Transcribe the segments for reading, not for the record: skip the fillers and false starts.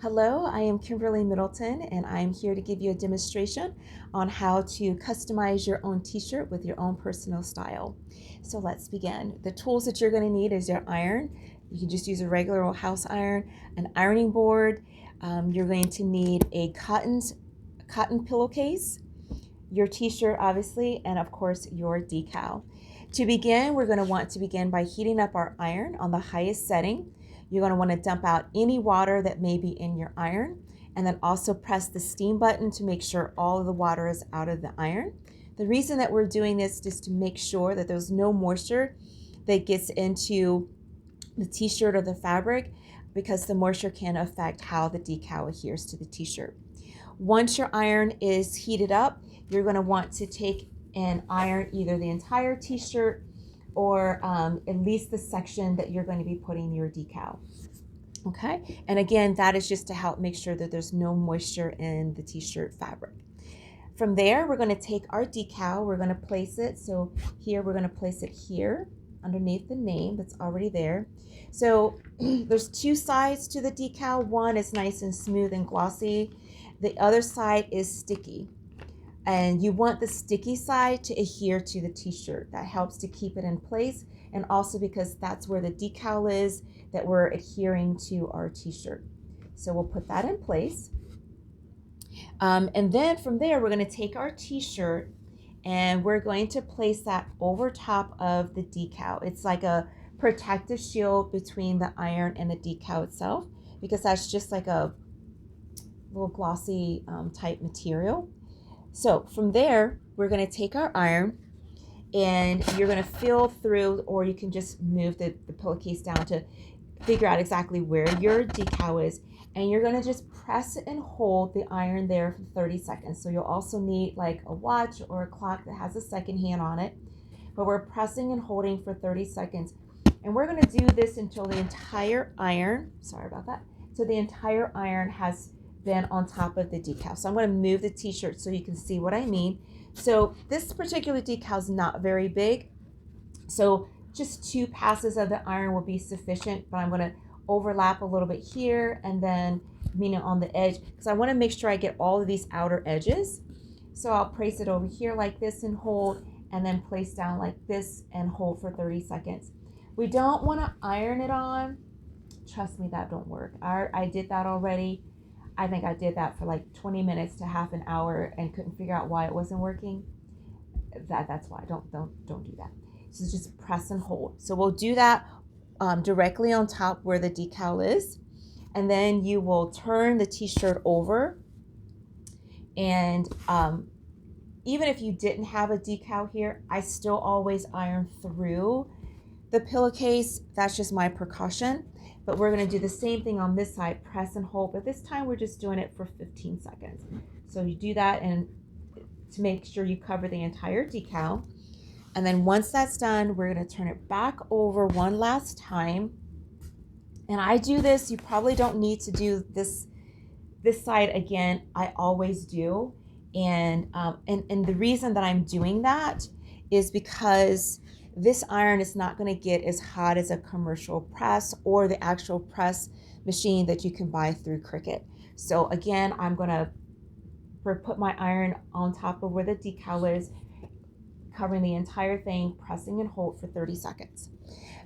Hello, I am Kimberly Middleton, and I'm here to give you a demonstration on how to customize your own t-shirt with your own personal style. So let's begin. The tools that you're going to need is your iron. You can just use a regular old house iron, an ironing board. You're going to need a cotton pillowcase, your t-shirt obviously, and of course your decal. To begin, we're going to want to begin by heating up our iron on the highest setting. You're going to want to dump out any water that may be in your iron, and then also press the steam button to make sure all of the water is out of the iron. The reason that we're doing this is just to make sure that there's no moisture that gets into the t-shirt or the fabric, because the moisture can affect how the decal adheres to the t-shirt. Once your iron is heated up, you're going to want to take and iron either the entire t-shirt or at least the section that you're going to be putting your decal. Okay, and again, that is just to help make sure that there's no moisture in the t-shirt fabric. From there, we're going to take our decal, we're going to place it. So here, we're going to place it here underneath the name that's already there. So there's two sides to the decal. One is nice and smooth and glossy. The other side is sticky. And you want the sticky side to adhere to the t-shirt. That helps to keep it in place, and also because that's where the decal is that we're adhering to our t-shirt. So we'll put that in place. And then from there, we're going to take our t-shirt and we're going to place that over top of the decal. It's like a protective shield between the iron and the decal itself, because that's just like a little glossy type material. So from there, we're going to take our iron and you're going to feel through, or you can just move the pillowcase down to figure out exactly where your decal is. And you're going to just press and hold the iron there for 30 seconds. So you'll also need like a watch or a clock that has a second hand on it. But we're pressing and holding for 30 seconds. And we're going to do this until the entire iron, sorry about that, so the entire iron has been on top of the decal. So I'm going to move the t-shirt so you can see what I mean. So this particular decal is not very big. So just 2 passes of the iron will be sufficient, but I'm going to overlap a little bit here and then meaning on the edge, because I want to make sure I get all of these outer edges. So I'll place it over here like this and hold, and then place down like this and hold for 30 seconds. We don't want to iron it on. Trust me, that don't work. I did that already. I think I did that for like 20 minutes to half an hour and couldn't figure out why it wasn't working. That's why. Don't do that. So just press and hold. So we'll do that directly on top where the decal is, and then you will turn the t-shirt over. And even if you didn't have a decal here, I still always iron through the pillowcase. That's just my precaution. But we're going to do the same thing on this side, press and hold, but this time we're just doing it for 15 seconds. So you do that and to make sure you cover the entire decal. And then once that's done, we're going to turn it back over one last time. And I do this, you probably don't need to do this side again. I always do. And the reason that I'm doing that is because this iron is not going to get as hot as a commercial press or the actual press machine that you can buy through Cricut. So again, I'm going to put my iron on top of where the decal is, covering the entire thing, pressing and hold for 30 seconds.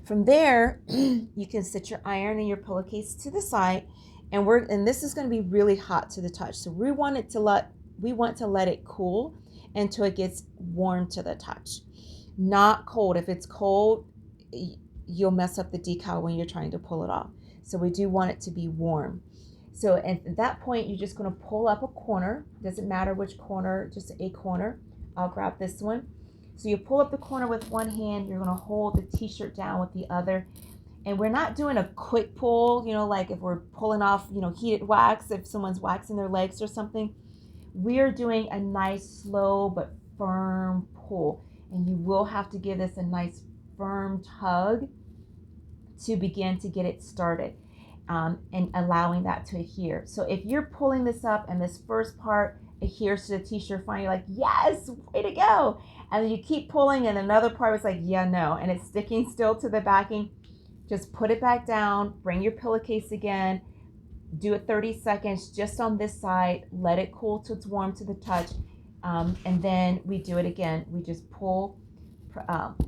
From there, you can sit your iron and your pillowcase to the side, and this is going to be really hot to the touch. So we want to let it cool until it gets warm to the touch. Not cold. If it's cold, you'll mess up the decal when you're trying to pull it off. So we do want it to be warm. So at that point, you're just going to pull up a corner. Doesn't matter which corner, just a corner. I'll grab this one. So you pull up the corner with one hand. You're going to hold the t-shirt down with the other. And we're not doing a quick pull, like if we're pulling off, heated wax, if someone's waxing their legs or something. We're doing a nice, slow but firm pull. And you will have to give this a nice firm tug to begin to get it started, and allowing that to adhere. So if you're pulling this up and this first part adheres to the t-shirt fine, you're like, yes, way to go. And then you keep pulling and another part was like, yeah, no, and it's sticking still to the backing. Just put it back down, bring your pillowcase again, Do it 30 seconds just on this side, let it cool till it's warm to the touch, and then we do it again. We just pull,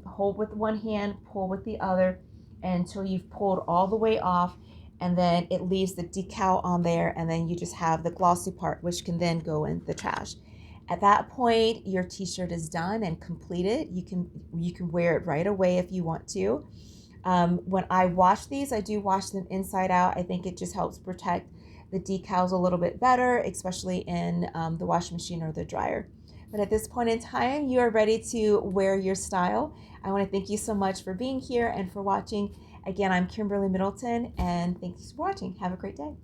hold with one hand, pull with the other until you've pulled all the way off, and then it leaves the decal on there, and then you just have the glossy part, which can then go in the trash. At that point, your t-shirt is done and completed. You can wear it right away if you want to. When I wash these, I do wash them inside out. I think it just helps protect the decals a little bit better, especially in the washing machine or the dryer. But at this point in time, you are ready to wear your style. I want to thank you so much for being here and for watching. Again, I'm Kimberly Middleton, and thanks for watching. Have a great day.